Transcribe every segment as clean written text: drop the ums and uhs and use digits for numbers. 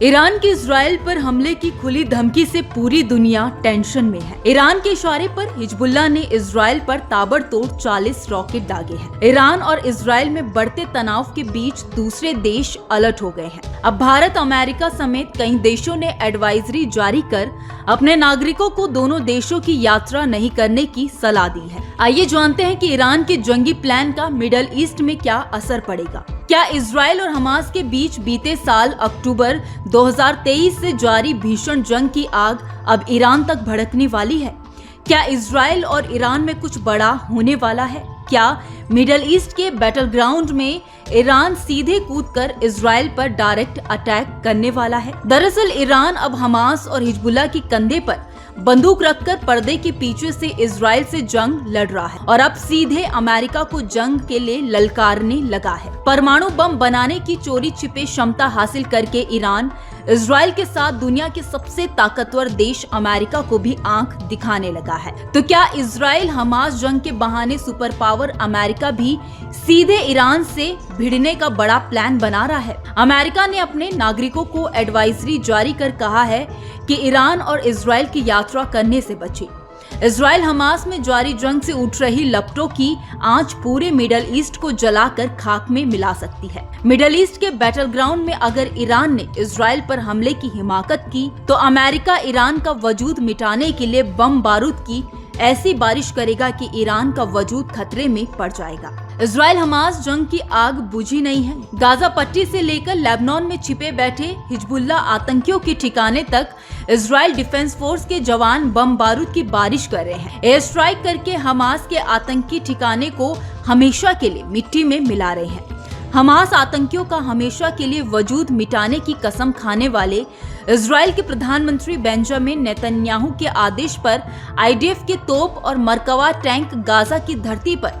Iran की Israel पर हमले की खुली धमकी से पूरी दुनिया टेंशन में है। ईरान के इशारे पर हिजबुल्लाह ने इजराइल पर ताबड़तोड़ 40 रॉकेट दागे हैं। ईरान और इजराइल में बढ़ते तनाव के बीच दूसरे देश अलर्ट हो गए हैं। अब भारत, अमेरिका समेत कई देशों ने एडवाइजरी जारी कर अपने नागरिकों को दोनों देशों की यात्रा नहीं करने की सलाह दी है। आइए जानते हैं कि ईरान के जंगी प्लान का मिडल ईस्ट में क्या असर पड़ेगा। क्या इजराइल और हमास के बीच बीते साल अक्टूबर 2023 से जारी भीषण जंग की आग अब ईरान तक भड़कने वाली है? क्या इजराइल और ईरान में कुछ बड़ा होने वाला है? क्या मिडल ईस्ट के बैटल ग्राउंड में ईरान सीधे कूदकर इजराइल पर डायरेक्ट अटैक करने वाला है? दरअसल ईरान अब हमास और हिजबुल्लाह के कंधे पर बंदूक रखकर पर्दे के पीछे से इजराइल से जंग लड़ रहा है और अब सीधे अमेरिका को जंग के लिए ललकारने लगा है। परमाणु बम बनाने की चोरी छिपे क्षमता हासिल करके ईरान इजराइल के साथ दुनिया के सबसे ताकतवर देश अमेरिका को भी आंख दिखाने लगा है। तो क्या इजराइल हमास जंग के बहाने सुपर पावर अमेरिका भी सीधे ईरान से भिड़ने का बड़ा प्लान बना रहा है? अमेरिका ने अपने नागरिकों को एडवाइजरी जारी कर कहा है कि ईरान और इजराइल की यात्रा करने से बचे। इजराइल हमास में जारी जंग से उठ रही लपटों की आंच पूरे मिडल ईस्ट को जलाकर खाक में मिला सकती है। मिडल ईस्ट के बैटल ग्राउंड में अगर ईरान ने इजराइल पर हमले की हिमाकत की तो अमेरिका ईरान का वजूद मिटाने के लिए बम बारूद की ऐसी बारिश करेगा कि ईरान का वजूद खतरे में पड़ जाएगा। इजराइल हमास जंग की आग बुझी नहीं है। गाजा पट्टी से लेकर लेबनान में छिपे बैठे हिजबुल्लाह आतंकियों के ठिकाने तक इजराइल डिफेंस फोर्स के जवान बम बारूद की बारिश कर रहे हैं। एयर स्ट्राइक करके हमास के आतंकी ठिकाने को हमेशा के लिए मिट्टी में मिला रहे हैं। हमास आतंकियों का हमेशा के लिए वजूद मिटाने की कसम खाने वाले इजराइल के प्रधानमंत्री बेंजामिन नेतन्याहू के आदेश पर आईडीएफ के तोप और मरकवा टैंक गाजा की धरती पर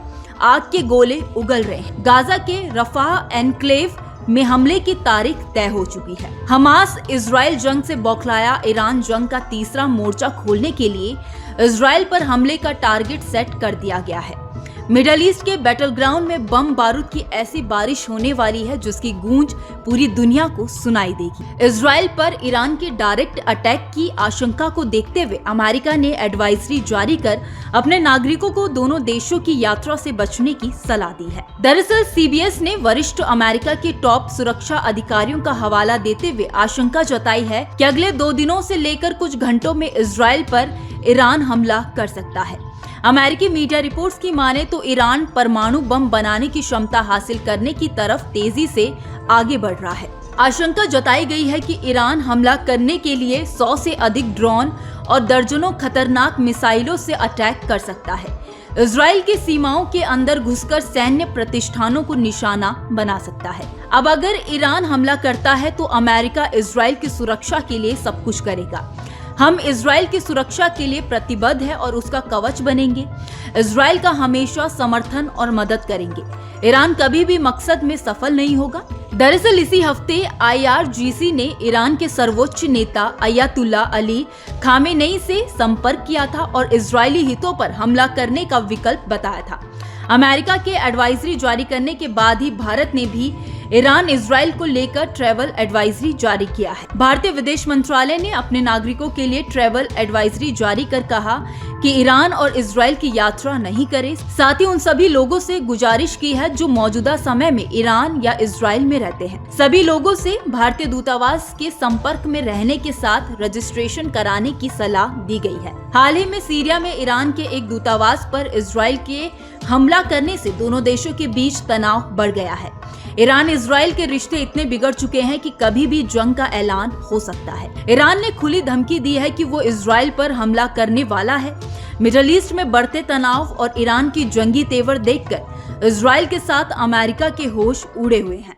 आग के गोले उगल रहे हैं। गाजा के रफाह एनक्लेव में हमले की तारीख तय हो चुकी है। हमास इजराइल जंग से बौखलाया ईरान जंग का तीसरा मोर्चा खोलने के लिए इजराइल पर हमले का टारगेट सेट कर दिया गया है। मिडल ईस्ट के बैटल ग्राउंड में बम बारूद की ऐसी बारिश होने वाली है जिसकी गूंज पूरी दुनिया को सुनाई देगी। इजराइल पर ईरान के डायरेक्ट अटैक की आशंका को देखते हुए अमेरिका ने एडवाइजरी जारी कर अपने नागरिकों को दोनों देशों की यात्रा से बचने की सलाह दी है। दरअसल सीबीएस ने वरिष्ठ अमेरिका के टॉप सुरक्षा अधिकारियों का हवाला देते हुए आशंका जताई है कि अगले 2 दिनों से लेकर कुछ घंटों में इजराइल पर ईरान हमला कर सकता है। अमेरिकी मीडिया रिपोर्ट्स की माने तो ईरान परमाणु बम बनाने की क्षमता हासिल करने की तरफ तेजी से आगे बढ़ रहा है। आशंका जताई गई है कि ईरान हमला करने के लिए 100 से अधिक ड्रोन और दर्जनों खतरनाक मिसाइलों से अटैक कर सकता है। इजराइल की सीमाओं के अंदर घुसकर सैन्य प्रतिष्ठानों को निशाना बना सकता है। अब अगर ईरान हमला करता है तो अमेरिका इजराइल की सुरक्षा के लिए सब कुछ करेगा। हम इजराइल की सुरक्षा के लिए प्रतिबद्ध है और उसका कवच बनेंगे। इजराइल का हमेशा समर्थन और मदद करेंगे। ईरान कभी भी मकसद में सफल नहीं होगा। दरअसल इसी हफ्ते IRGC ने ईरान के सर्वोच्च नेता अयतुल्लाह अली खामेनेई से संपर्क किया था और इजरायली हितों पर हमला करने का विकल्प बताया था। अमेरिका के एडवाइजरी जारी करने के बाद ही भारत ने भी ईरान इजराइल को लेकर ट्रैवल एडवाइजरी जारी किया है। भारतीय विदेश मंत्रालय ने अपने नागरिकों के लिए ट्रैवल एडवाइजरी जारी कर कहा कि ईरान और इजराइल की यात्रा नहीं करें। साथ ही उन सभी लोगों से गुजारिश की है जो मौजूदा समय में ईरान या इजराइल में रहते हैं। सभी लोगों से भारतीय दूतावास के संपर्क में रहने के साथ रजिस्ट्रेशन कराने की सलाह दी गई है। हाल ही में सीरिया में ईरान के एक दूतावास पर इजराइल के हमला करने से दोनों देशों के बीच तनाव बढ़ गया है। ईरान इजराइल के रिश्ते इतने बिगड़ चुके हैं कि कभी भी जंग का ऐलान हो सकता है। ईरान ने खुली धमकी दी है कि वो इजराइल पर हमला करने वाला है। मिडल ईस्ट में बढ़ते तनाव और ईरान की जंगी तेवर देखकर इजराइल के साथ अमेरिका के होश उड़े हुए हैं।